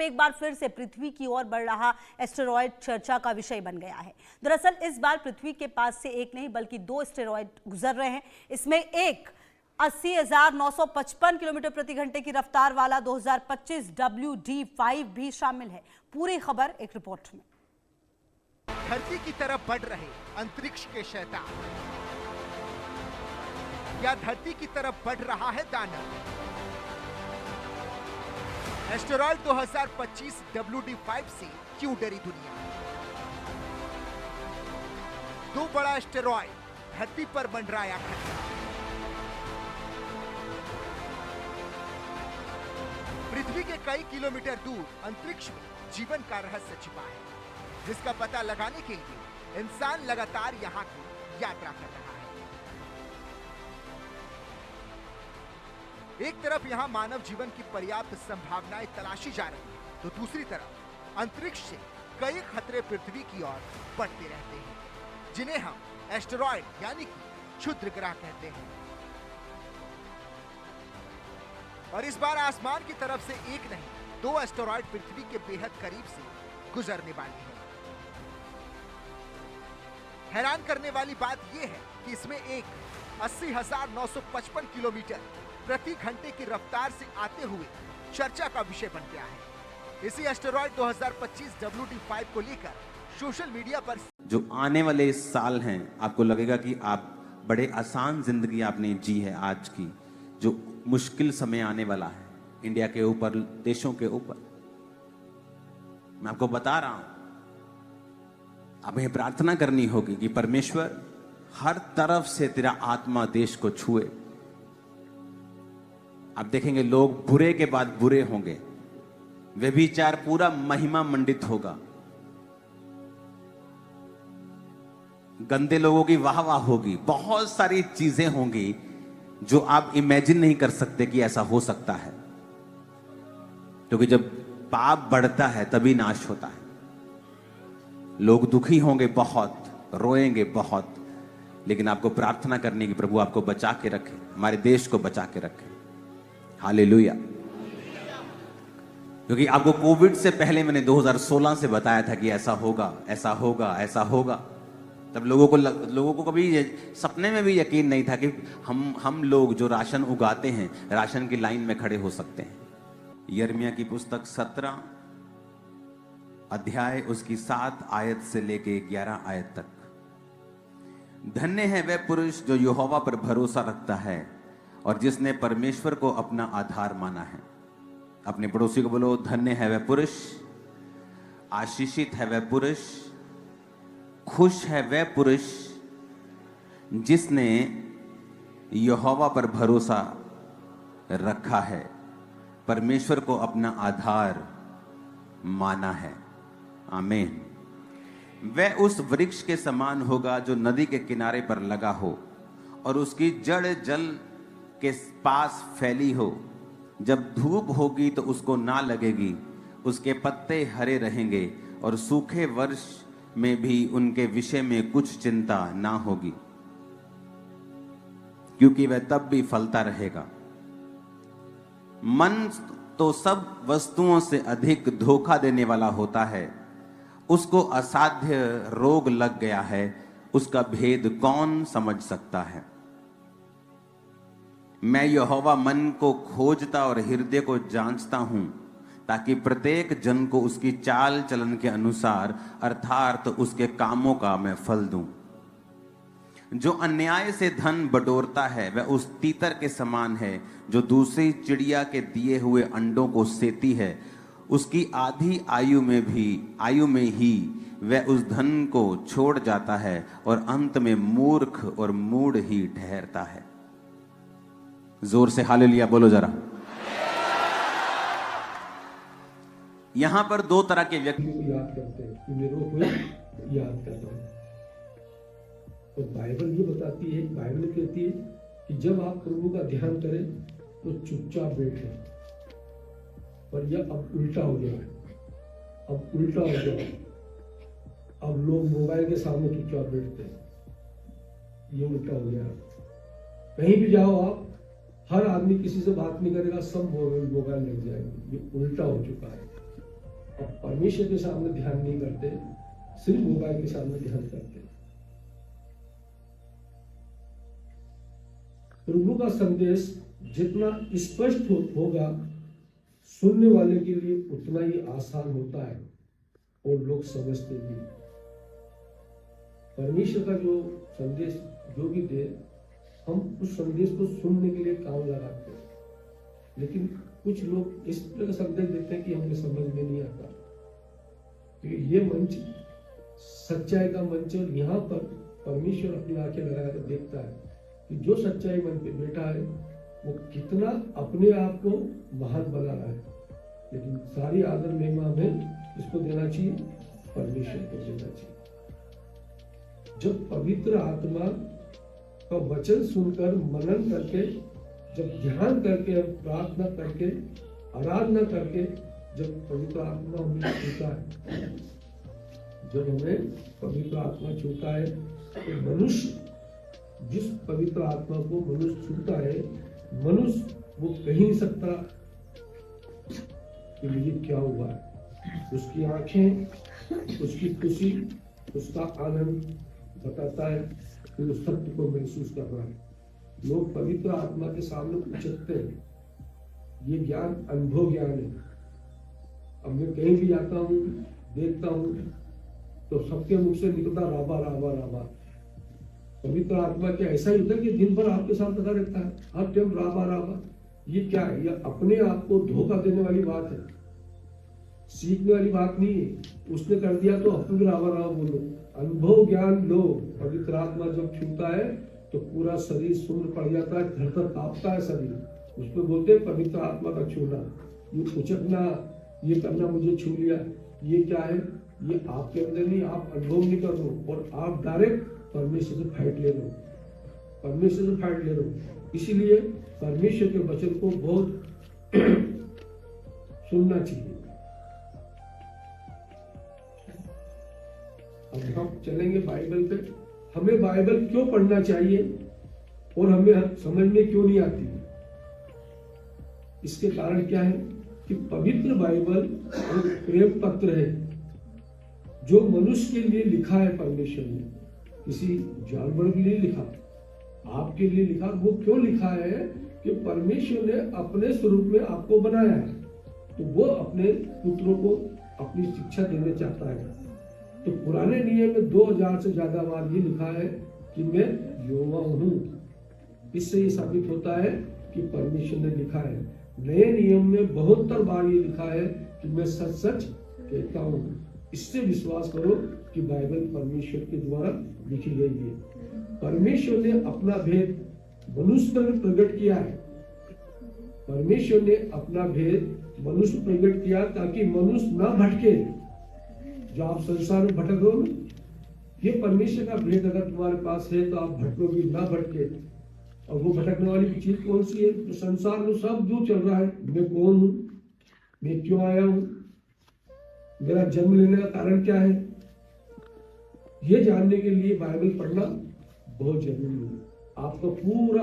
एक बार फिर से पृथ्वी की ओर बढ़ रहा एस्टेरॉयड चर्चा का विषय बन गया है। दरअसल इस बार पृथ्वी के पास से एक नहीं बल्कि 2 एस्टेरॉयड गुजर रहे हैं। इसमें एक 80,955 किलोमीटर प्रति घंटे की रफ्तार वाला 2025 WD5 भी शामिल है। पूरी खबर एक रिपोर्ट में। धरती की तरफ बढ़ रहे अंतरिक्ष के शैतान, या धरती की तरफ बढ़ रहा है दानव। एस्टेरॉयड 2025 WD5 से क्यों डरी दुनिया? 2 बड़ा एस्टेरॉयड धरती पर मंडराया खतरा। पृथ्वी के कई किलोमीटर दूर अंतरिक्ष में जीवन का रहस्य छिपा है, जिसका पता लगाने के लिए इंसान लगातार यहां की यात्रा कर रहा है। एक तरफ यहां मानव जीवन की पर्याप्त संभावनाएं तलाशी जा रही है, तो दूसरी तरफ अंतरिक्ष से कई खतरे पृथ्वी की ओर बढ़ते रहते हैं, जिन्हें हम एस्टेरॉयड यानी कि क्षुद्र ग्रह कहते हैं। और इस बार आसमान की तरफ से एक नहीं 2 एस्टेरॉयड पृथ्वी के बेहद करीब से गुजरने वाले हैं। हैरान करने वाली बात यह है कि इसमें एक 80,955 किलोमीटर प्रति घंटे की रफ्तार से आते हुए चर्चा का विषय बन गया है। इसी एस्टेरॉयड 2025 WD5 को लेकर सोशल मीडिया पर जो आने वाले साल हैं, आपको लगेगा कि आप बड़े आसान जिंदगी आपने जी है। आज की जो मुश्किल समय आने वाला है इंडिया के ऊपर, देशों के ऊपर, मैं आपको बता रहा हूं, हमें प्रार्थना करनी होगी कि परमेश्वर हर तरफ से तेरा आत्मा देश को छुए। आप देखेंगे लोग बुरे के बाद बुरे होंगे, व्यभिचार पूरा महिमा मंडित होगा, गंदे लोगों की वाह वाह होगी, बहुत सारी चीजें होंगी जो आप इमेजिन नहीं कर सकते कि ऐसा हो सकता है। क्योंकि जब पाप बढ़ता है तभी नाश होता है। लोग दुखी होंगे बहुत, रोएंगे बहुत, लेकिन आपको प्रार्थना करनी कि प्रभु आपको बचा के रखे, हमारे देश को बचा के रखे। हालेलुया। क्योंकि आपको कोविड से पहले मैंने 2016 से बताया था कि ऐसा होगा, ऐसा होगा, ऐसा होगा। तब लोगों को कभी सपने में भी यकीन नहीं था कि हम लोग जो राशन उगाते हैं राशन की लाइन में खड़े हो सकते हैं। यिर्मयाह की पुस्तक 17 अध्याय उसकी 7 आयत से लेके 11 आयत तक। धन्य है वह पुरुष जो यहोवा पर भरोसा रखता है और जिसने परमेश्वर को अपना आधार माना है। अपने पड़ोसी को बोलो, धन्य है वह पुरुष, आशीषित है वह पुरुष, खुश है वह पुरुष जिसने यहोवा पर भरोसा रखा है, परमेश्वर को अपना आधार माना है। आमीन। वह उस वृक्ष के समान होगा जो नदी के किनारे पर लगा हो और उसकी जड़ जल के पास फैली हो। जब धूप होगी तो उसको ना लगेगी, उसके पत्ते हरे रहेंगे और सूखे वर्ष में भी उनके विषय में कुछ चिंता ना होगी, क्योंकि वह तब भी फलता रहेगा। मन तो सब वस्तुओं से अधिक धोखा देने वाला होता है। उसको असाध्य रोग लग गया है, उसका भेद कौन समझ सकता है। मैं यहोवा मन को खोजता और हृदय को जांचता हूं, ताकि प्रत्येक जन को उसकी चाल चलन के अनुसार अर्थात उसके कामों का मैं फल दूं। जो अन्याय से धन बटोरता है वह उस तीतर के समान है जो दूसरी चिड़िया के दिए हुए अंडों को सेती है। उसकी आधी आयु में ही वह उस धन को छोड़ जाता है और अंत में मूर्ख और मूढ़ ही ठहरता है। जोर से हालेलुया बोलो जरा। यहां पर 2 तरह के व्यक्ति को याद करते हैं, निरोग हुए याद करते हैं। तो बाइबल ये बताती है, बाइबल कहती है कि जब आप प्रभु का ध्यान करें तो चुपचाप बैठे। पर यह अब उल्टा हो गया है, अब उल्टा हो गया है। अब लोग मोबाइल के सामने चुपचाप बैठते हैं, ये उल्टा हो गया। कहीं भी जाओ आप, हर आदमी किसी से बात नहीं करेगा, सब मोबाइल लग जाएंगे। ये उल्टा हो चुका है। परमेश्वर के सामने ध्यान नहीं करते, सिर्फ मोबाइल के सामने ध्यान करते। प्रभु का संदेश जितना स्पष्ट होगा, सुनने वाले के लिए उतना ही आसान होता है और लोग समझते भी। परमेश्वर का जो संदेश जो भी दे, हम उस संदेश को सुनने के लिए काम लगाते हैं, लेकिन कुछ लोग इस तरह का संदेश देते हैं कि हमें समझ में नहीं आता। तो ये मंच सच्चाई का मंच, और यहाँ पर परमेश्वर अपनी आंखें लगाकर देखता है कि जो सच्चाई मन पे बैठा है वो कितना अपने आप को महान बना रहा है। लेकिन सारी आदर महिमा हमें इसको देना चाहिए, परमेश्वर को देना चाहिए। जब पवित्र आत्मा का वचन सुनकर, मनन करके, जब ध्यान करके, प्रार्थना करके, आराधना करके, जब पवित्र आत्मा हमें छूता है, जब हमें पवित्र आत्मा छूता है, तो मनुष्य, जिस पवित्र आत्मा को मनुष्य छूता है, मनुष्य वो कह नहीं सकता कि मुझे क्या हुआ है। उसकी आंखें, उसकी खुशी, उसका आनंद बताता है कि उस सत्य को महसूस कर रहा है। लोग पवित्र आत्मा के सामने उचकते हैं। ये ज्ञान अनुभव ज्ञान है। अब मैं कहीं भी जाता हूँ, देखता हूँ, तो सबके मुख से निकलता राबा राबा राबा। पवित्र आत्मा क्या ऐसा ही होता है कि दिन भर आपके साथ लगा रहता है, हर टाइम राबा राबा। ये क्या है? ये अपने आप को धोखा देने वाली बात है, सीखने वाली बात नहीं है। उसने कर दिया तो अपन भी राबा राबा बोलो। अनुभव ज्ञान लो। पवित्र आत्मा जब छूता है तो पूरा शरीर सुन्न पड़ जाता है, धड़धड़ कांपता है शरीर। उसको बोलते हैं पवित्र आत्मा का छूना। ये उचकना, ये करना, मुझे छू लिया, ये क्या है? ये आपके अंदर नहीं, आप अनुभव नहीं कर रहे हो, और आप डायरेक्ट परमेश्वर से फाइट ले रहे हो, परमेश्वर से फाइट ले रहे हो। इसीलिए परमेश्वर के वचन को बहुत सुनना चाहिए। अब हम चलेंगे बाइबल पे। हमें बाइबल क्यों पढ़ना चाहिए और हमें समझ में क्यों नहीं आती? इसके कारण क्या है कि पवित्र बाइबल एक प्रेम पत्र है जो मनुष्य के लिए लिखा है परमेश्वर ने। किसी जानवर के लिए लिखा, आपके लिए लिखा। वो क्यों लिखा है कि परमेश्वर ने अपने स्वरूप में आपको बनाया है, तो वो अपने पुत्रों को अपनी शिक्षा देना चाहता है। तो पुराने नियम में 2000 से ज्यादा बार ये लिखा है कि मैं यहोवा हूं। इससे ये साबित होता है कि परमेश्वर ने लिखा है। नए नियम में 72 बार ये लिखा है कि मैं सच सच कहता हूं। इससे विश्वास करो कि बाइबल परमेश्वर के द्वारा लिखी गई है। परमेश्वर ने अपना भेद मनुष्य पर प्रकट किया है। परमेश्वर ने अपना भेद मनुष्य प्रकट किया ताकि मनुष्य ना भटके। जो आप संसार में भटक रहे हो, ये परमेश्वर का भेद अगर तुम्हारे पास है तो आप भटकोगे, ना भटके। और वो भटकने वाली चीज कौन सी है? तो संसार में सब जो चल रहा है, मैं कौन हूं, मैं क्यों आया हूं, मेरा जन्म लेने का कारण क्या है, ये जानने के लिए बाइबल पढ़ना बहुत जरूरी है। आपका पूरा